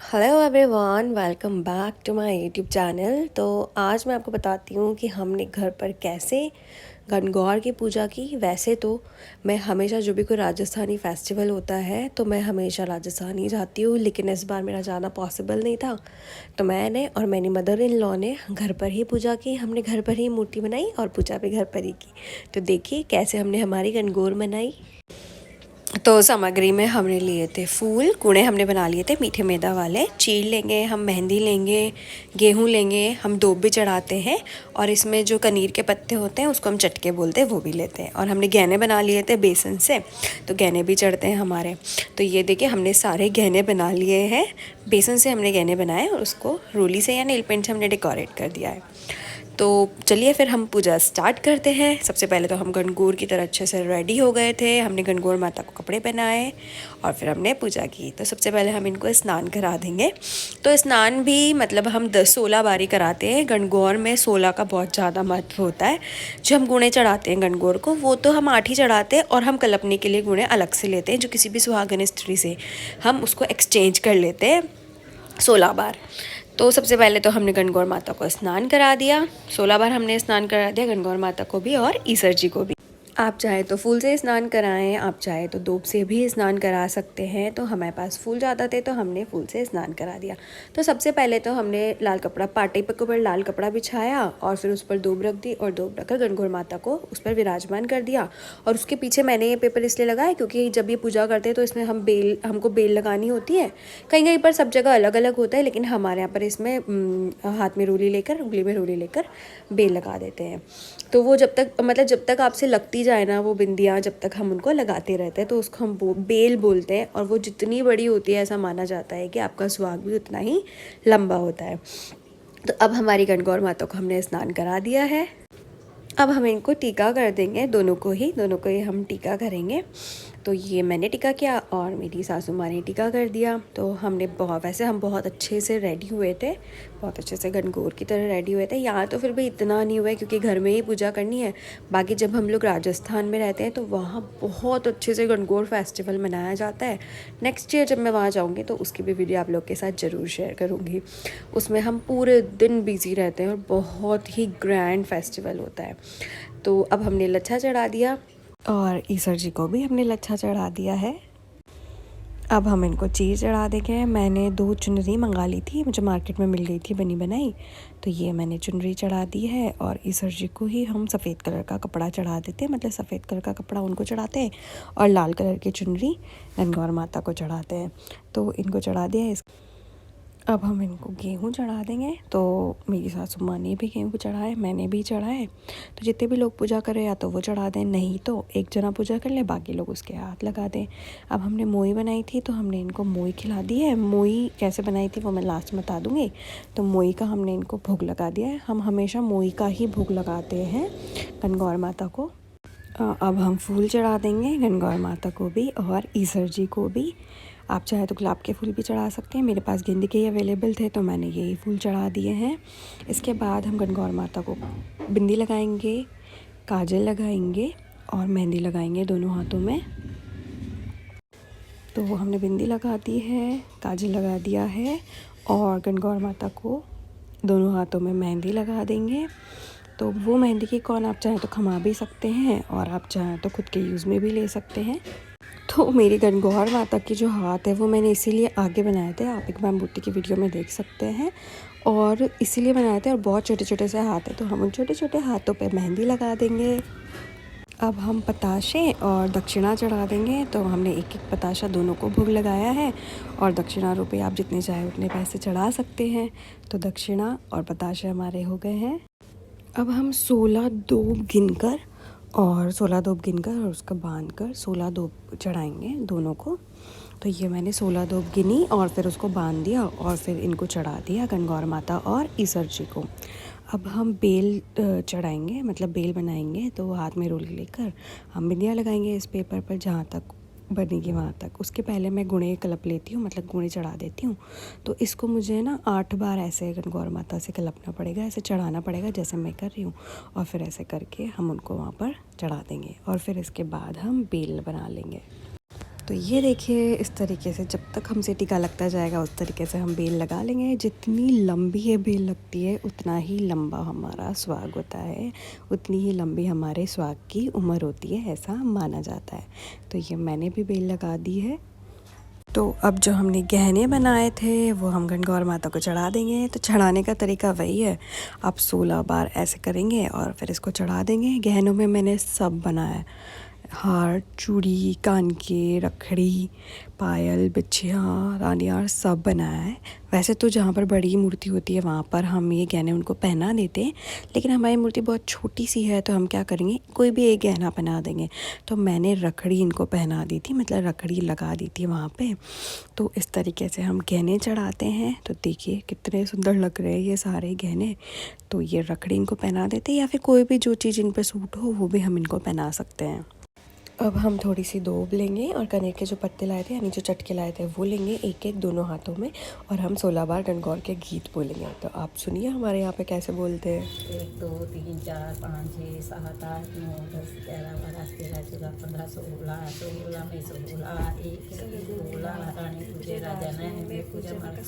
Hello everyone, welcome back to my YouTube channel. तो आज मैं आपको बताती हूँ कि हमने घर पर कैसे गणगौर की पूजा की। वैसे तो मैं हमेशा जो भी कोई राजस्थानी फेस्टिवल होता है तो मैं हमेशा राजस्थान ही जाती हूँ, लेकिन इस बार मेरा जाना पॉसिबल नहीं था। तो मैंने और मेरी मदर इन लॉ ने घर पर ही पूजा की। हमने घर पर ही मूर्ति बनाई और पूजा भी घर पर ही की। तो देखिए कैसे हमने हमारी गणगौर बनाई। तो सामग्री में हमने लिए थे फूल, कूड़े हमने बना लिए थे मीठे मैदा वाले। चीड़ लेंगे, हम मेहंदी लेंगे, गेहूं लेंगे, हम दूब भी चढ़ाते हैं। और इसमें जो कनीर के पत्ते होते हैं उसको हम चटके बोलते हैं, वो भी लेते हैं। और हमने गहने बना लिए थे बेसन से, तो गहने भी चढ़ते हैं हमारे। तो ये देखिए हमने सारे गहने बना लिए हैं, बेसन से हमने गहने बनाए और उसको रोली से या नेल पेंट से हमने डेकोरेट कर दिया है। तो चलिए फिर हम पूजा स्टार्ट करते हैं। सबसे पहले तो हम गणगौर की तरह अच्छे से रेडी हो गए थे। हमने गणगौर माता को कपड़े पहनाए और फिर हमने पूजा की। तो सबसे पहले हम इनको स्नान करा देंगे। तो स्नान भी मतलब हम 10-16 बारी कराते हैं। गणगौर में 16 का बहुत ज़्यादा महत्व होता है। जो हम गुणे चढ़ाते हैं गणगौर को, वो तो हम 8 ही चढ़ाते हैं और हम कलपने के लिए गुणे अलग से लेते हैं, जो किसी भी सुहागन स्त्री से हम उसको एक्सचेंज कर लेते हैं 16 बार। तो सबसे पहले तो हमने गणगौर माता को स्नान करा दिया। 16 बार हमने स्नान करा दिया गणगौर माता को भी और ईसर जी को भी। आप चाहे तो फूल से स्नान कराएं, आप चाहे तो दूब से भी स्नान करा सकते हैं। तो हमारे पास फूल ज़्यादा थे तो हमने फूल से स्नान करा दिया। तो सबसे पहले तो हमने लाल कपड़ा, पाटे के ऊपर लाल कपड़ा बिछाया और फिर उस पर दूब रख दी और दूब रखकर गणगौर माता को उस पर विराजमान कर दिया। और उसके पीछे मैंने ये पेपर इसलिए लगाया क्योंकि जब ये पूजा करते हैं तो इसमें हमको बेल लगानी होती है। कहीं कहीं पर सब जगह अलग अलग होता है, लेकिन हमारे यहाँ पर इसमें हाथ में रूली लेकर, उंगली में रूली लेकर बेल लगा देते हैं। तो वो जब तक आपसे लगती जाए ना वो बिंदियाँ, जब तक हम उनको लगाते रहते हैं तो उसको हम बेल बोलते हैं। और वो जितनी बड़ी होती है ऐसा माना जाता है कि आपका सुहाग भी उतना ही लंबा होता है। तो अब हमारी गणगौर माता को हमने स्नान करा दिया है। अब हम इनको टीका कर देंगे, दोनों को ही हम टीका करेंगे। तो ये मैंने टीका किया और मेरी सासू माँ ने टीका कर दिया। तो वैसे हम बहुत अच्छे से रेडी हुए थे, बहुत अच्छे से गणगौर की तरह रेडी हुए थे। यहाँ तो फिर भी इतना नहीं हुआ है क्योंकि घर में ही पूजा करनी है। बाकी जब हम लोग राजस्थान में रहते हैं तो वहाँ बहुत अच्छे से गणगौर फेस्टिवल मनाया जाता है। नेक्स्ट ईयर जब मैं वहाँ जाऊँगी तो उसकी भी वीडियो आप लोग के साथ ज़रूर शेयर करूँगी। उसमें हम पूरे दिन बिज़ी रहते हैं और बहुत ही ग्रैंड फेस्टिवल होता है। तो अब हमने लच्छा चढ़ा दिया और ईसर जी को भी हमने लच्छा चढ़ा दिया है। अब हम इनको चीर चढ़ा देंगे। मैंने 2 चुनरी मंगा ली थी, मुझे मार्केट में मिल गई थी बनी बनाई। तो ये मैंने चुनरी चढ़ा दी है और ईसर जी को ही हम सफ़ेद कलर का कपड़ा चढ़ा देते हैं, मतलब सफ़ेद कलर का कपड़ा उनको चढ़ाते हैं और लाल कलर की चुनरी गणगौर माता को चढ़ाते हैं। तो इनको चढ़ा दिया। अब हम इनको गेहूँ चढ़ा देंगे। तो मेरी सासू माँ ने भी गेहूँ चढ़ाए, मैंने भी चढ़ाए। तो जितने भी लोग पूजा करें या तो वो चढ़ा दें, नहीं तो एक जना पूजा कर ले, बाकी लोग उसके हाथ लगा दें। अब हमने मोई बनाई थी तो हमने इनको मोई खिला दी है। मोई कैसे बनाई थी वो मैं लास्ट में बता दूँगी। तो मोई का हमने इनको भोग लगा दिया है। हम हमेशा मोई का ही भोग लगाते हैं गणगौर माता को। अब हम फूल चढ़ा देंगे गणगौर माता को भी और ईसर जी को भी। आप चाहे तो गुलाब के फूल भी चढ़ा सकते हैं, मेरे पास गेंदे के ही अवेलेबल थे तो मैंने यही फूल चढ़ा दिए हैं। इसके बाद हम गणगौर माता को बिंदी लगाएंगे, काजल लगाएंगे और मेहंदी लगाएंगे दोनों हाथों में। तो वो हमने बिंदी लगा दी है, काजल लगा दिया है और गणगौर माता को दोनों हाथों में मेहंदी लगा देंगे। तो वो मेहंदी की कौन आप चाहें तो खमा भी सकते हैं और आप चाहें तो खुद के यूज़ में भी ले सकते हैं। तो मेरी गणगौर माता की जो हाथ है वो मैंने इसीलिए आगे बनाए थे, आप एक बार मूर्ति की वीडियो में देख सकते हैं। और इसीलिए बनाए थे और बहुत छोटे छोटे से हाथ है तो हम उन छोटे छोटे हाथों पे मेहंदी लगा देंगे। अब हम पताशे और दक्षिणा चढ़ा देंगे। तो हमने एक एक पताशा दोनों को भोग लगाया है और दक्षिणा रुपये आप जितने चाहे उतने पैसे चढ़ा सकते हैं। तो दक्षिणा और पताशे हमारे हो गए हैं। अब हम 16 दूब गिनकर और उसका बांध कर 16 दूब चढ़ाएंगे दोनों को। तो ये मैंने 16 दूब गिनी और फिर उसको बांध दिया और फिर इनको चढ़ा दिया गणगौर माता और ईसर जी को। अब हम बेल चढ़ाएंगे, मतलब बेल बनाएंगे। तो हाथ में रोली लेकर हम बिंदियाँ लगाएंगे इस पेपर पर जहाँ तक बनेगी वहाँ तक। उसके पहले मैं गुणे कलप लेती हूँ, मतलब गुणे चढ़ा देती हूँ। तो इसको मुझे ना 8 बार ऐसे गणगौर माता से कलपना पड़ेगा, ऐसे चढ़ाना पड़ेगा जैसे मैं कर रही हूँ। और फिर ऐसे करके हम उनको वहाँ पर चढ़ा देंगे और फिर इसके बाद हम बेल बना लेंगे। तो ये देखिए इस तरीके से जब तक हमसे टीका लगता जाएगा उस तरीके से हम बेल लगा लेंगे। जितनी लंबी ये बेल लगती है उतना ही लंबा हमारा सुहाग होता है, उतनी ही लंबी हमारे सुहाग की उम्र होती है, ऐसा माना जाता है। तो ये मैंने भी बेल लगा दी है। तो अब जो हमने गहने बनाए थे वो हम गणगौर माता को चढ़ा देंगे। तो चढ़ाने का तरीका वही है, आप 16 बार ऐसे करेंगे और फिर इसको चढ़ा देंगे। गहनों में मैंने सब बनाया है, हार, चूड़ी, कान के, रखड़ी, पायल, बिछिया, रानियार सब बनाया है। वैसे तो जहाँ पर बड़ी मूर्ति होती है वहाँ पर हम ये गहने उनको पहना देते हैं, लेकिन हमारी मूर्ति बहुत छोटी सी है तो हम क्या करेंगे, कोई भी एक गहना पहना देंगे। तो मैंने रखड़ी इनको पहना दी थी, मतलब रखड़ी लगा दी थी वहाँ पे। तो इस तरीके से हम गहने चढ़ाते हैं। तो देखिए कितने सुंदर लग रहे हैं ये सारे गहने। तो ये रखड़ी इनको पहना देते हैं, या फिर कोई भी जो चीज़ इन पर सूट हो वो भी हम इनको पहना सकते हैं। अब हम थोड़ी सी दूब लेंगे और कनेर के जो पत्ते लाए थे यानी जो चटके लाए थे वो लेंगे, एक एक दोनों हाथों में, और हम 16 बार गणगौर के गीत बोलेंगे। तो आप सुनिए हमारे यहाँ पे कैसे बोलते हैं। 1 2 3 4 5 6 7 8 9 10 11 12 13 14 15 16 16 में 16 एक 16 रानी तुझे राजा ने मैं पूजा मार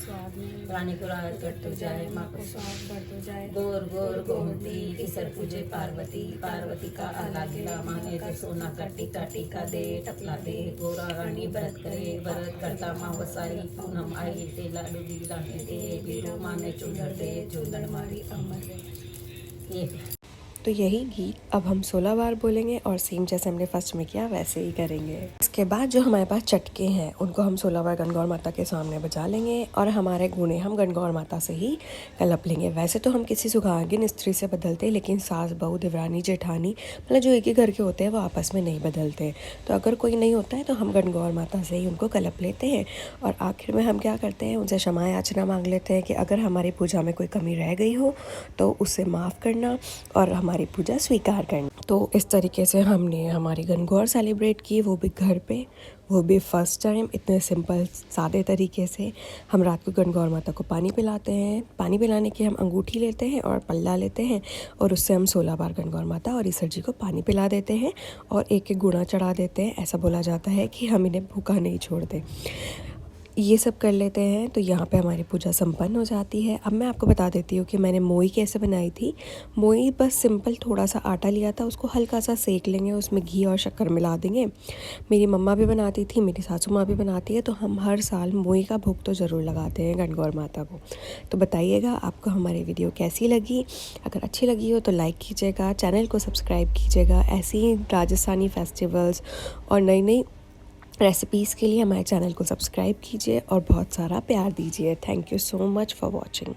रानी को राज करते जाए माँ को स्वाद बढ़ते जाए गोर गोर गोमती किसर पूजे पार्वती पार्वती का आला गिला मांगे तो सोना का टीका टीका दे टपला दे गोरा रानी व्रत करे व्रत करता माँ वसाई पूनम आई ते लाडू दी लाने दे बीरो माने चुंदर दे चुंदर मारी अमर ये। तो यही गीत अब हम 16 बार बोलेंगे और सेम जैसे हमने फर्स्ट में किया वैसे ही करेंगे। इसके बाद जो हमारे पास चटके हैं उनको हम 16 बार गणगौर माता के सामने बजा लेंगे और हमारे गुणे हम गणगौर माता से ही कलप लेंगे। वैसे तो हम किसी सुहागिन स्त्री से बदलते हैं, लेकिन सास बहू देवरानी जेठानी मतलब जो एक ही घर के होते हैं वो आपस में नहीं बदलते। तो अगर कोई नहीं होता है तो हम गणगौर माता से ही उनको कलप लेते हैं। और आखिर में हम क्या करते हैं, उनसे क्षमा याचना मांग लेते हैं कि अगर हमारी पूजा में कोई कमी रह गई हो तो उससे माफ़ करना और हमारी पूजा स्वीकार करना। तो इस तरीके से हमने हमारी गणगौर सेलिब्रेट की, वो भी घर पे, वो भी फर्स्ट टाइम इतने सिंपल सादे तरीके से। हम रात को गणगौर माता को पानी पिलाते हैं। पानी पिलाने की हम अंगूठी लेते हैं और पल्ला लेते हैं और उससे हम 16 बार गणगौर माता और ईश्वर जी को पानी पिला देते हैं और एक एक गुणा चढ़ा देते हैं। ऐसा बोला जाता है कि हम इन्हें भूखा नहीं छोड़ते। ये सब कर लेते हैं तो यहाँ पे हमारी पूजा संपन्न हो जाती है। अब मैं आपको बता देती हूँ कि मैंने मोई कैसे बनाई थी। मोई बस सिंपल थोड़ा सा आटा लिया था, उसको हल्का सा सेक लेंगे, उसमें घी और शक्कर मिला देंगे। मेरी मम्मा भी बनाती थी, मेरी सासू माँ भी बनाती है। तो हम हर साल मोई का भोग तो ज़रूर लगाते हैं गणगौर माता को। तो बताइएगा आपको हमारी वीडियो कैसी लगी। अगर अच्छी लगी हो तो लाइक कीजिएगा, चैनल को सब्सक्राइब कीजिएगा। ऐसे ही राजस्थानी फेस्टिवल्स और नई नई रेसिपीज़ के लिए हमारे चैनल को सब्सक्राइब कीजिए और बहुत सारा प्यार दीजिए। Thank you so much for watching.